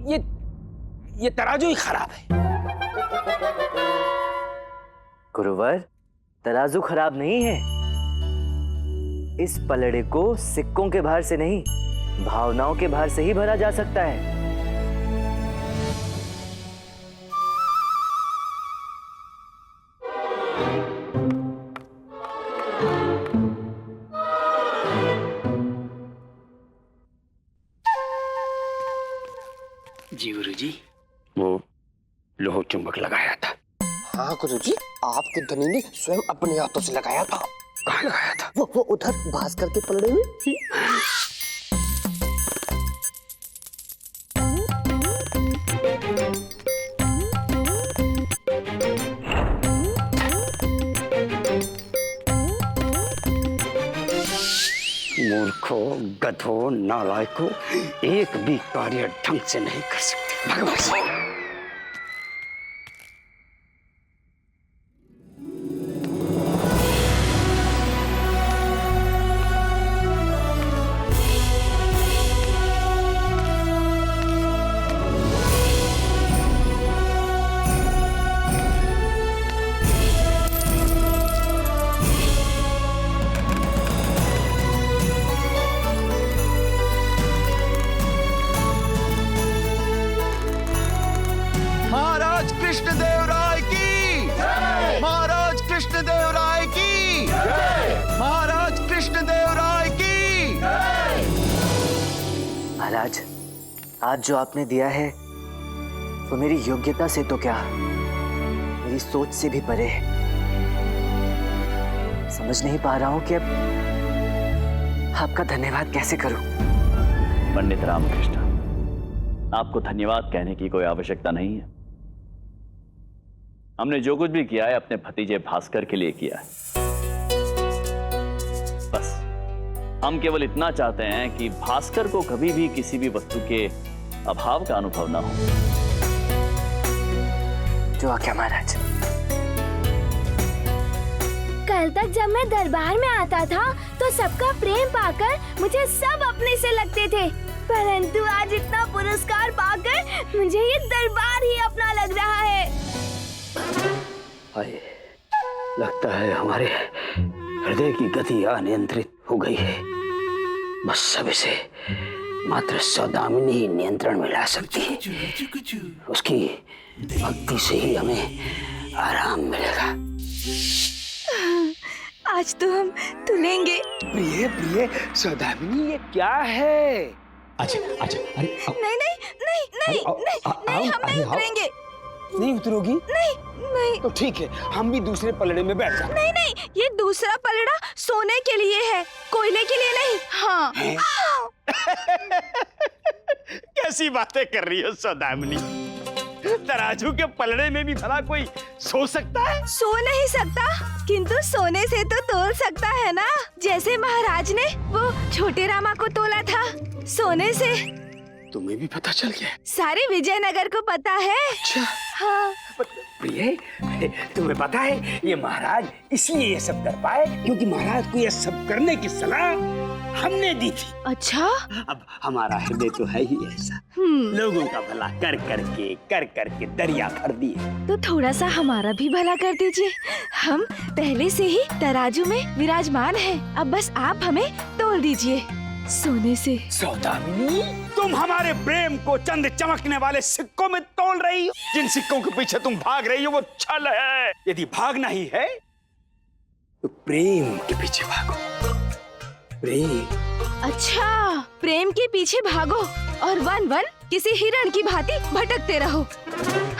ये तराजू ही खराब है। गुरुवर, तराजू खराब नहीं है। इस पलड़े को सिक्कों के भार से नहीं, भावनाओं के भार से ही भरा जा सकता है। जी गुरुजी, वो लोह चुंबक लगाया था। हाँ गुरुजी, आपके धनी ने स्वयं अपने हाथों से लगाया था। कहाँ लगाया था? वो उधर भास्कर के पलड़े में। मूर्खो, गधो, नालायको, एक भी कार्य ढंग से नहीं कर सकते। भगवान से। महाराज कृष्णदेवराय की जय! महाराज कृष्णदेवराय की जय! महाराज कृष्णदेवराय की जय! महाराज, आज जो आपने दिया है वो मेरी योग्यता से तो क्या, मेरी सोच से भी परे है। समझ नहीं पा रहा हूं कि अब आपका धन्यवाद कैसे करूं। पंडित रामकृष्ण, आपको धन्यवाद कहने की कोई आवश्यकता नहीं है। हमने जो कुछ भी किया है अपने भतीजे भास्कर के लिए किया है। बस हम केवल इतना चाहते हैं कि भास्कर को कभी भी किसी भी वस्तु के अभाव का अनुभव ना हो। जो आज्ञा महाराज। कल तक जब मैं दरबार में आता था तो सबका प्रेम पाकर मुझे सब अपने से लगते थे, परंतु आज इतना पुरस्कार पाकर मुझे ये दरबार ही अपना लग रहा है। हाय, लगता है हमारे हृदय की गति अनियंत्रित हो गई है। बस सब इसे मात्र सौदामिनी ही नियंत्रण में ला सकती है। उसकी भक्ति से ही हमें आराम मिलेगा। आज तो हम तुलेंगे। प्रिय प्रिय सौदामिनी, ये क्या है? अच्छा अच्छा, अरे नहीं नहीं नहीं नहीं नहीं, हम नहीं उतरेंगे। नहीं उतरोगी? नहीं नहीं तो ठीक है, हम भी दूसरे पलड़े में बैठ जाते। नहीं नहीं, ये दूसरा पलड़ा सोने के लिए है, कोयले के लिए नहीं। हाँ। कैसी बातें कर रही हो सौदामिनी? तराजू के पलड़े में भी भला कोई सो सकता है? सो नहीं सकता, किंतु सोने से तो तोल सकता है ना, जैसे महाराज ने वो छोटे रामा को तोला था सोने से। तुम्हें भी पता चल गया? सारे विजयनगर को पता है। अच्छा। हाँ। प्रिय, तुम्हें पता है ये महाराज इसलिए ये सब कर पाए क्योंकि महाराज को ये सब करने की सलाह हमने दी थी। अच्छा। अब हमारा हृदय तो है ही ऐसा, लोगों का भला कर करके दरिया भर दिए। तो थोड़ा सा हमारा भी भला कर दीजिए। हम पहले से ही तराजू में विराजमान हैं, अब बस आप हमें तोल दीजिए सोने से। सौदामिनी, तुम हमारे प्रेम को चंद चमकने वाले सिक्कों में तोल रही हो। जिन सिक्कों के पीछे तुम भाग रही हो वो छल है। यदि भागना ही है तो प्रेम के पीछे भागो। प्रेम। अच्छा, प्रेम के पीछे भागो और वन वन किसी हिरण की भांति भटकते रहो।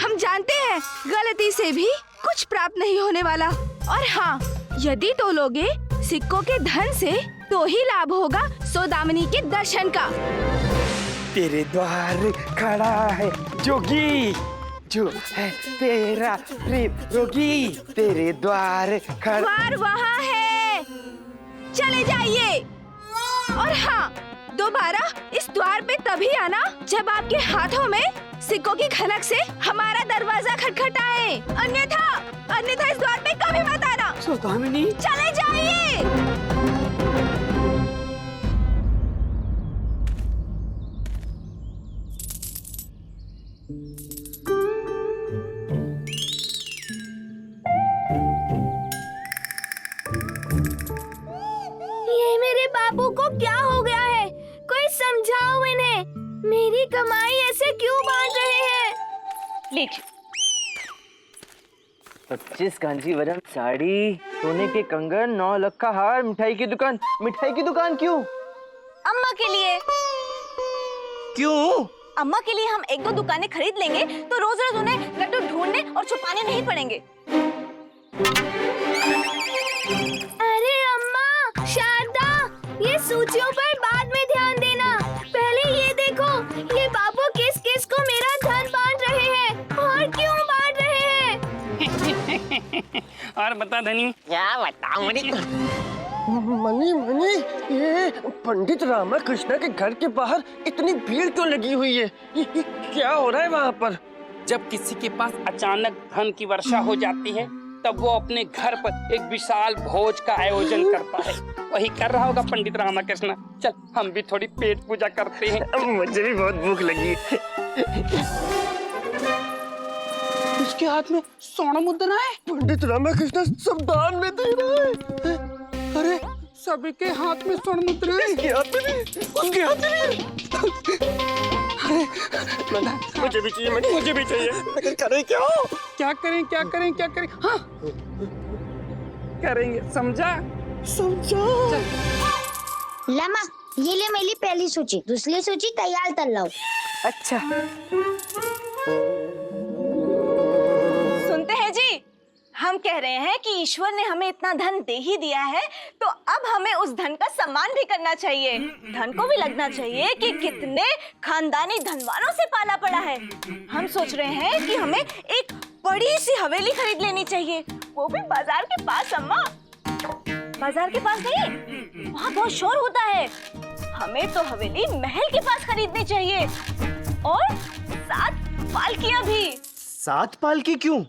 हम जानते हैं गलती से भी कुछ प्राप्त नहीं होने वाला, और हाँ, यदि तोलोगे सिक्कों के धन से तो ही लाभ होगा सौदामिनी के दर्शन का। तेरे द्वार खड़ा है जोगी, जो है तेरा प्रेम रोगी। तेरे द्वार खड़ा। द्वार वहाँ है, चले जाइए। और हाँ, दोबारा इस द्वार पे तभी आना जब आपके हाथों में सिक्कों की खनक से हमारा दरवाजा खटखटाए, अन्यथा इस द्वार पे कभी मत आना। सौदामिनी, चले जाइए। ये मेरे बाबू को क्या हो गया है? कोई समझाओ इन्हें। मेरी कमाई ऐसे क्यों बांट रहे हैं? लीजिए। 25 कांजीवरम साड़ी, सोने के कंगन, 9 लाख का हार, मिठाई की दुकान। मिठाई की दुकान क्यों? अम्मा के लिए। क्यों? अम्मा के लिए हम 1-2 दुकानें खरीद लेंगे तो रोज रोज उन्हें लड्डू ढूंढने और छुपाने नहीं पड़ेंगे। अरे अम्मा, शारदा, ये सूचियों पर बाद में ध्यान देना। पहले ये देखो, ये बाबू किस किस को मेरा धन बांट रहे हैं और क्यों बांट रहे हैं? और बता धनी। क्या बताऊं मनी मनी, ये पंडित रामाकृष्ण के घर के बाहर इतनी भीड़ क्यों लगी हुई है? ये क्या हो रहा है वहाँ पर? जब किसी के पास अचानक धन की वर्षा हो जाती है तब वो अपने घर पर एक विशाल भोज का आयोजन करता है। वही कर रहा होगा पंडित रामाकृष्ण। चल हम भी थोड़ी पेट पूजा करते हैं। मुझे भी बहुत भूख लगी है। उसके हाथ में स्वर्ण मुद्रा है। पंडित रामाकृष्ण सब दान में दे रहा है। अरे सभी के हाथ में स्वर्ण मुद्रा है। उसके हाथ में नहीं, उसके हाथ में नहीं। मुझे भी चाहिए मनी, मुझे भी चाहिए। लेकिन करें क्या? क्या करें क्या करें क्या करें? हाँ करेंगे, समझा? समझो। लामा, ये ले मेरी पहली सूची, दूसरी सूची तैयार कर लो। अच्छा। सुनते हैं जी, हम कह रहे हैं कि ईश्वर ने हमें इतना धन दे ही दिया है तो अब हमें उस धन का सम्मान भी करना चाहिए। धन को भी लगना चाहिए कि कितने खानदानी धनवानों से पाला पड़ा है। हम सोच रहे हैं कि हमें एक बड़ी सी हवेली खरीद लेनी चाहिए, वो भी बाजार के पास। अम्मा, बाजार के पास नहीं, वहाँ बहुत शोर होता है। हमें तो हवेली महल के पास खरीदनी चाहिए और 7 पालकियां भी। 7 पालकी क्यों?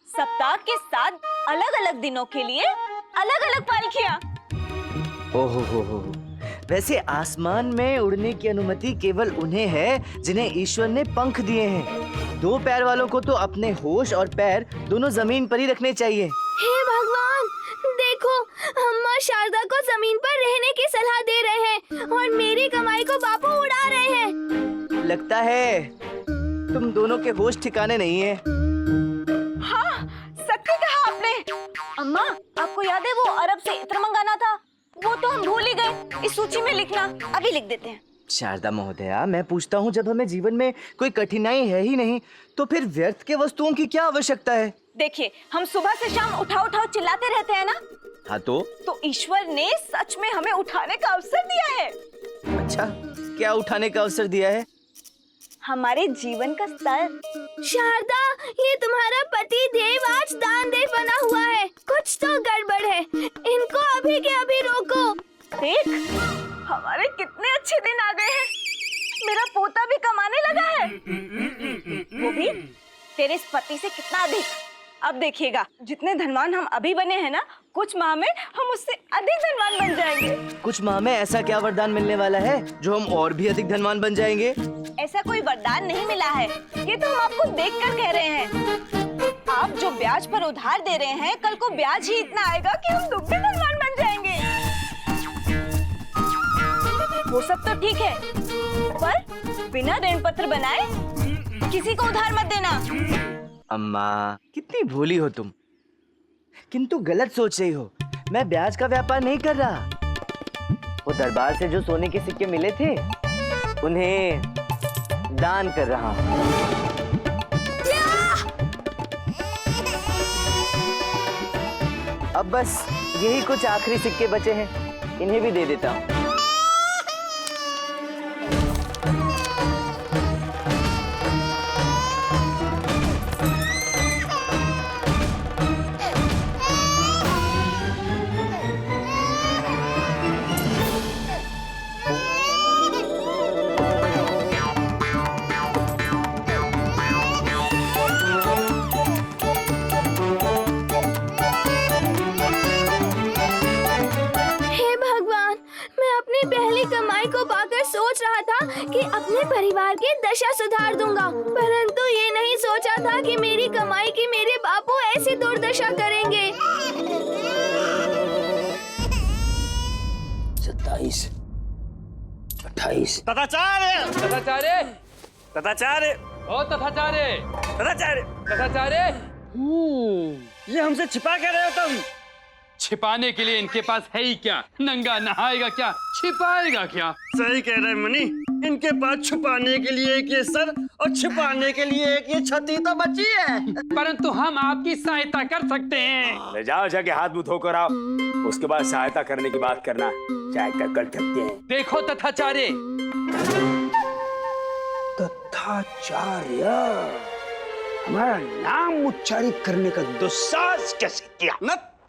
सप्ताह के 7 अलग अलग दिनों के लिए अलग अलग पालकियां। ओहो हो। वैसे आसमान में उड़ने की अनुमति केवल उन्हें है जिन्हें ईश्वर ने पंख दिए हैं। 2 पैर वालों को तो अपने होश और पैर दोनों जमीन पर ही रखने चाहिए। हे भगवान, देखो, अम्मा शारदा को जमीन पर रहने की सलाह दे रहे हैं और मेरी कमाई को बापू उड़ा रहे हैं। लगता है तुम दोनों के होश ठिकाने नहीं है। हाँ, सच्ची कहा आपने। अम्मा, आपको याद है वो अरब से इत्र मंगाना था? वो तो हम भूल ही गए। इस सूची में लिखना, अभी लिख देते हैं। शारदा महोदया, मैं पूछता हूँ, जब हमें जीवन में कोई कठिनाई है ही नहीं तो फिर व्यर्थ के वस्तुओं की क्या आवश्यकता है? देखिए, हम सुबह से शाम उठाओ उठाओ चिल्लाते रहते हैं ना। हाँ तो ईश्वर ने सच में हमें उठाने का अवसर दिया है। अच्छा, क्या उठाने का अवसर दिया है? हमारे जीवन का स्तर। शारदा, ये तुम्हारा पति देव आज दान देव बना हुआ है। कुछ तो गड़बड़ है, इनको अभी के अभी रोको। देख, हमारे कितने अच्छे दिन आ गए हैं। मेरा पोता भी कमाने लगा है, वो भी तेरे इस पति से कितना अधिक। अब देखिएगा, जितने धनवान हम अभी बने हैं ना, कुछ माह में हम उससे अधिक धनवान बन जाएंगे। कुछ माह में ऐसा क्या वरदान मिलने वाला है जो हम और भी अधिक धनवान बन जाएंगे? ऐसा कोई वरदान नहीं मिला है, ये तो हम आपको देखकर कह रहे हैं। आप जो ब्याज पर उधार दे रहे हैं, कल को ब्याज ही इतना आएगा कि हम दुगने धनवान बन जाएंगे। वो सब तो ठीक है, पर बिना ऋण पत्र बनाए किसी को उधार मत देना। अम्मा, कितनी भोली हो तुम, किंतु गलत सोच रही हो। मैं ब्याज का व्यापार नहीं कर रहा। वो दरबार से जो सोने के सिक्के मिले थे उन्हें दान कर रहा हूँ। अब बस यही कुछ आखिरी सिक्के बचे हैं, इन्हें भी दे देता हूँ। अपने परिवार की दशा सुधार दूंगा, परंतु ये नहीं सोचा था कि मेरी कमाई की मेरे बापू ऐसी दुर्दशा करेंगे। 27, 28। तथाचार्य, तथाचार्य, तथाचार्य, ओ तथाचार्य, तथाचार्य, तथाचार्य। ये हमसे छिपा क्या रहे हो तुम? छिपाने के लिए इनके पास है ही क्या? नंगा नहाएगा क्या, छिपाएगा क्या? सही कह रहे मनी, इनके पास छुपाने के लिए एक ये सर और छिपाने के लिए एक ये छती तो बची है। परंतु हम आपकी सहायता कर सकते हैं। ले जाओ, जाके हाथ मुंह धोकर आओ, उसके बाद सहायता करने की बात करना। चाय का कल ठगते हैं। देखो तथाचार्य, तथाचार्य, हमारा नाम उच्चारित करने का दुस्साहस कैसे किया?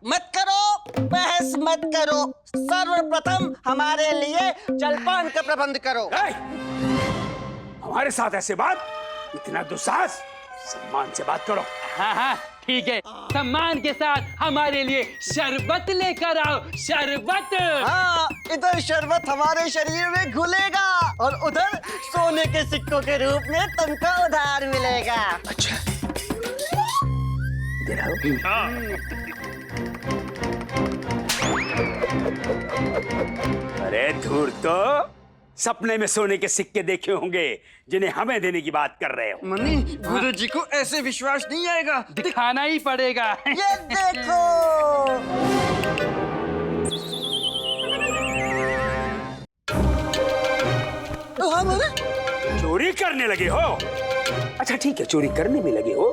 मत करो, बहस मत करो। सर्वप्रथम हमारे लिए जलपान का प्रबंध करो। हमारे साथ ऐसे बात, इतना दुस्साहस, सम्मान से बात करो। हाँ हाँ ठीक है, सम्मान के साथ हमारे लिए शरबत लेकर आओ, शरबत। हाँ, इधर शरबत हमारे शरीर में घुलेगा और उधर सोने के सिक्कों के रूप में तुमको उधार मिलेगा। अच्छा, इधर आओ। अरे धूर्त, तो सपने में सोने के सिक्के देखे होंगे जिन्हें हमें देने की बात कर रहे हो। मनी, गुरु जी को ऐसे विश्वास नहीं आएगा। दिखाना ही पड़ेगा। ये देखो। हाँ मनी, चोरी करने लगे हो? अच्छा ठीक है, चोरी करने भी लगे हो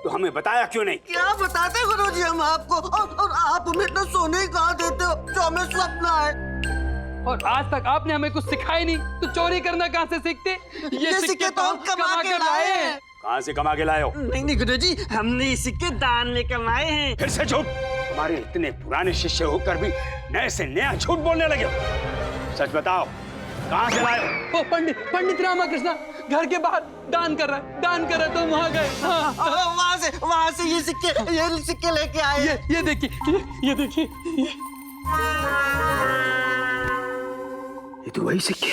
तो हमें बताया क्यों नहीं? क्या बताते गुरुजी हम आपको, और आप हमें इतना सोने कहाँ देते हो जो हमें स्वप्न है। और आज तक आपने हमें कुछ सिखाया नहीं, तो चोरी करना कहाँ से सीखते? ये सिक्के तो हम कमा के लाए हैं। कहाँ से कमा के लाए हो? नहीं गुरुजी, हमने ये सिक्के दान में कमाए हैं। फिर से झूठ। हमारे इतने पुराने शिष्य होकर भी नए से नया झूठ बोलने लगे हो। सच बताओ, कहाँ से लाए हो? ओ पंडित रामाकृष्ण घर के बाहर दान कर रहा है तो वहाँ गए। हाँ, वहाँ से ये सिक्के लेके आए। ये देखिए ये तो वही सिक्के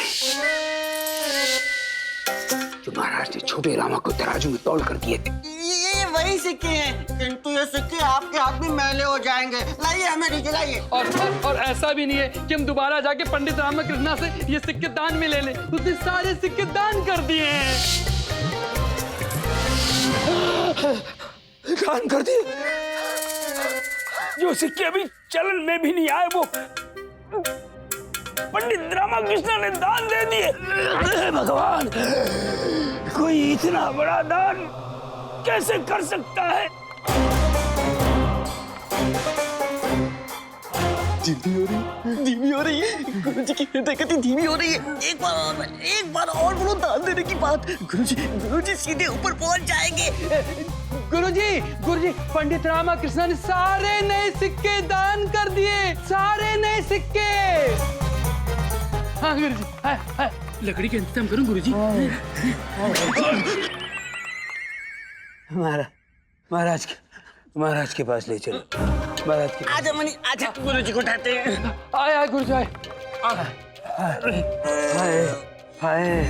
जो महाराज ने छोटे रामा को तराजू में तौल कर दिए थे। ये वही सिक्के हैं, किंतु ये सिक्के आपके हाथ में मैले हो जाएंगे। लाइए हमें नीचे लाइए। और ऐसा भी नहीं है कि हम दोबारा जाके पंडित रामकृष्ण से ये सिक्के दान में ले लें। उसने सारे सिक्के दान कर दिए हैं। दान कर दिए? जो सिक्के अभी चलन में भी नहीं आए वो पंडित रामकृष्ण ने दान दे दिए। भगवान, कोई इतना बड़ा दान कैसे कर सकता है? धीमी हो रही है गुरुजी की हृदय गति धीमी हो रही है। एक बार और बोलो दान देने की बात। गुरुजी सीधे ऊपर पहुंच जाएंगे। गुरुजी पंडित रामकृष्ण ने सारे नए सिक्के दान कर दिए, सारे नए सिक्के। हाँ गुरुजी, हाँ, लकड़ी का इंतजाम करूं गुरुजी? महाराज के पास ले चलो। महाराज के आजा मनी, आजा गुरुजी को उठाते हैं। आया गुरुजी, हाय।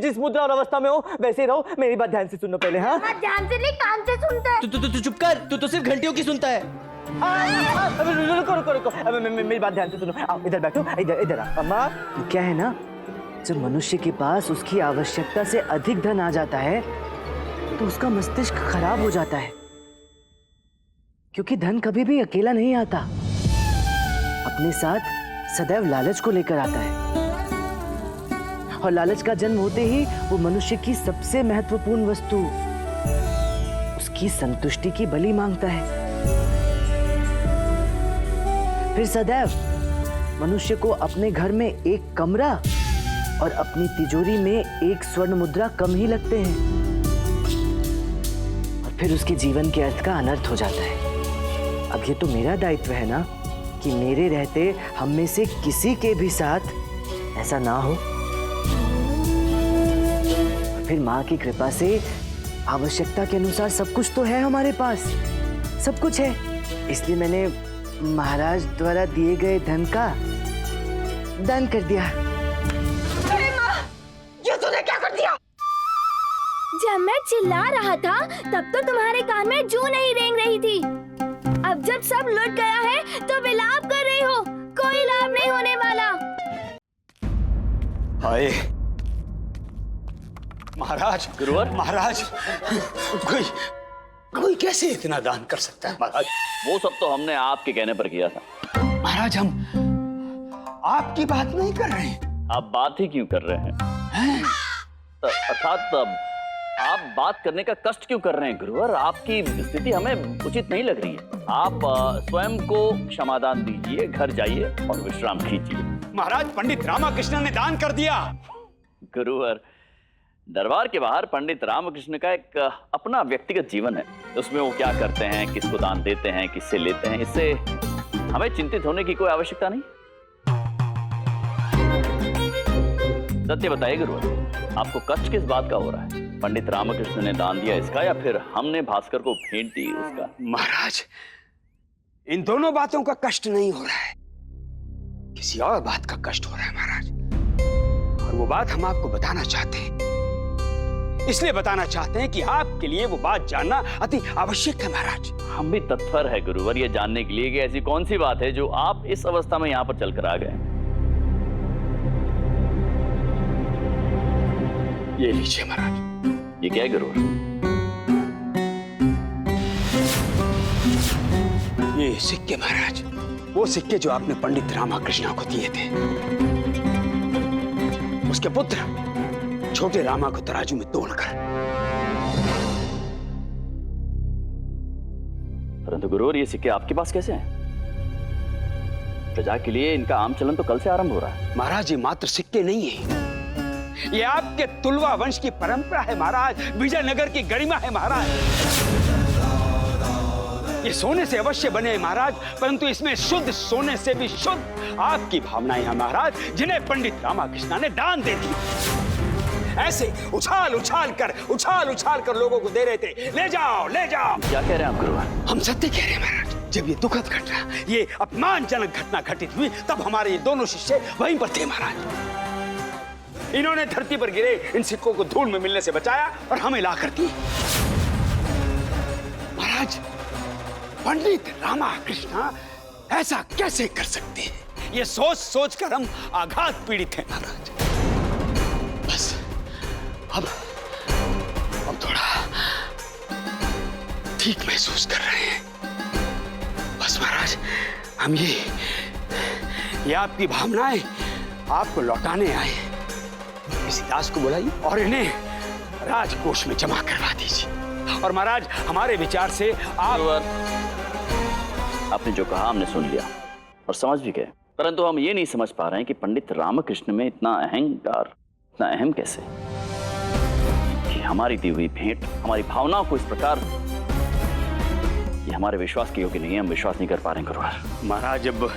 जिस मुद्रा और अवस्था में हो वैसे रहो। मेरी बात ध्यान से सुनो पहले। हाँ, ध्यान से नहीं, कान से सुनता है। तू चुप कर। तू तो सिर्फ घंटियों की सुनता है। रुको। मेरी बात ध्यान से सुनो। आओ इधर बैठो, इधर आओ। अम्मा, क्या है ना, जब मनुष्य के पास उसकी आवश्यकता से अधिक धन आ जाता है तो उसका मस्तिष्क खराब हो जाता है, क्योंकि धन कभी भी अकेला नहीं आता, अपने साथ सदैव लालच को लेकर आता है। और लालच का जन्म होते ही वो मनुष्य की सबसे महत्वपूर्ण वस्तु, उसकी संतुष्टि की बलि मांगता है। फिर सदैव मनुष्य को अपने घर में एक कमरा और अपनी तिजोरी में एक स्वर्ण मुद्रा कम ही लगते हैं। फिर उसके जीवन के अर्थ का अनर्थ हो जाता है। अब ये तो मेरा दायित्व है ना कि मेरे रहते हम में से किसी के भी साथ ऐसा ना हो। फिर माँ की कृपा से आवश्यकता के अनुसार सब कुछ तो है हमारे पास, सब कुछ है। इसलिए मैंने महाराज द्वारा दिए गए धन का दान कर दिया। ये तूने क्या कर दिया? जब मैं चिल्ला रहा था तब तो तुम्हारे कान में जू नहीं रेंग रही थी। अब जब सब लुट गया है तो विलाप कर रही हो। कोई लाभ नहीं होने वाला। हाय महाराज, गुरुवर, महाराज, कोई कैसे इतना दान कर सकता है महाराज? वो सब तो हमने आपके कहने पर किया था। महाराज, हम आपकी बात नहीं कर रहे हैं। आप बात ही क्यों कर रहे हैं? अर्थात आप बात करने का कष्ट क्यों कर रहे हैं गुरुवर? आपकी स्थिति हमें उचित नहीं लग रही है। आप स्वयं को क्षमादान दीजिए, घर जाइए और विश्राम कीजिए। महाराज, पंडित रामाकृष्ण ने दान कर दिया। गुरुवर, दरबार के बाहर पंडित रामकृष्ण का एक अपना व्यक्तिगत जीवन है। उसमें वो क्या करते हैं, किसको दान देते हैं, किससे लेते हैं, इससे हमें चिंतित होने की कोई आवश्यकता नहीं। सत्य बताइए गुरुवर, आपको कष्ट किस बात का हो रहा है? पंडित रामकृष्ण ने दान दिया इसका, या फिर हमने भास्कर को भेंट दी उसका? महाराज, इन दोनों बातों का कष्ट नहीं हो रहा है, किसी और बात का कष्ट हो रहा है महाराज। और वो बात हम आपको बताना चाहते हैं। इसलिए बताना चाहते हैं कि आपके लिए वो बात जानना अति आवश्यक है महाराज। हम भी तत्पर है गुरुवर ये जानने के लिए कि ऐसी कौन सी बात है जो आप इस अवस्था में यहाँ पर चलकर आ गए। ये लीजिए महाराज। ये क्या है गुरुवर? ये सिक्के महाराज, वो सिक्के जो आपने पंडित रामाकृष्ण को दिए थे। उसके पुत्र छोटे रामा को तराजू में तोड़कर। परंतु गुरुवर, ये सिक्के आपके पास कैसे हैं? प्रजा के लिए इनका आम चलन तो कल से आरंभ हो रहा है। महाराज, ये मात्र सिक्के नहीं है, ये आपके तुलवा वंश की परंपरा है महाराज, विजयनगर की गरिमा है महाराज। ये सोने से अवश्य बने हैं महाराज, परंतु इसमें शुद्ध सोने से भी शुद्ध आपकी भावनाएं हैं महाराज, जिन्हें पंडित रामाकृष्ण ने दान दे दी। ऐसे उछाल उछाल कर लोगों को दे रहे थे, ले जाओ ले जाओ। क्या कह रहे हैं आप गुरुवर? हम सत्य कह रहे हैं महाराज। जब ये दुखद घटना, ये अपमानजनक घटना घटित हुई, तब हमारे ये दोनों शिष्य वहीं पर थे महाराज। इन्होंने धरती पर गिरे इन सिक्कों को धूल में मिलने से बचाया और हमें ला कर दिए। महाराज, पंडित रामाकृष्ण ऐसा कैसे कर सकते हैं? ये सोच सोच कर हम आघात पीड़ित हैं महाराज। बस अब थोड़ा ठीक महसूस कर रहे हैं। बस महाराज, हम ये आपकी भावनाएं आपको लौटाने आए। किसी दास को बुलाइए और इन्हें राजकोष में जमा करवा दीजिए। और महाराज, हमारे विचार से आपने जो कहा हमने सुन लिया और समझ भी गए, परंतु हम ये नहीं समझ पा रहे हैं कि पंडित रामकृष्ण में इतना अहंकार, इतना अहम कैसे कि हमारी दी हुई भेंट, हमारी भावनाओं को इस प्रकार, ये हमारे विश्वास के योग्य नहीं है। हम विश्वास नहीं कर पा रहे हैं गुरुवर। महाराज, अब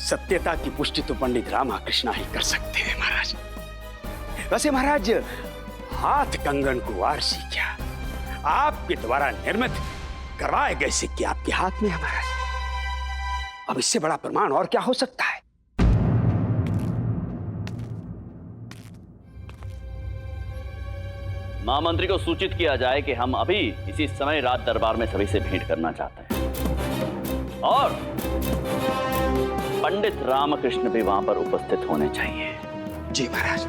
सत्यता की पुष्टि तो पंडित रामाकृष्ण ही कर सकते हैं महाराज। वैसे महाराज, हाथ कंगन को आरसी क्या, आपके द्वारा निर्मित करवाए गए सिक्के आपके हाथ में है महाराज। अब इससे बड़ा प्रमाण और क्या हो सकता है? महामंत्री को सूचित किया जाए कि हम अभी इसी समय रात दरबार में सभी से भेंट करना चाहते हैं और पंडित रामकृष्ण भी वहां पर उपस्थित होने चाहिए। जी महाराज।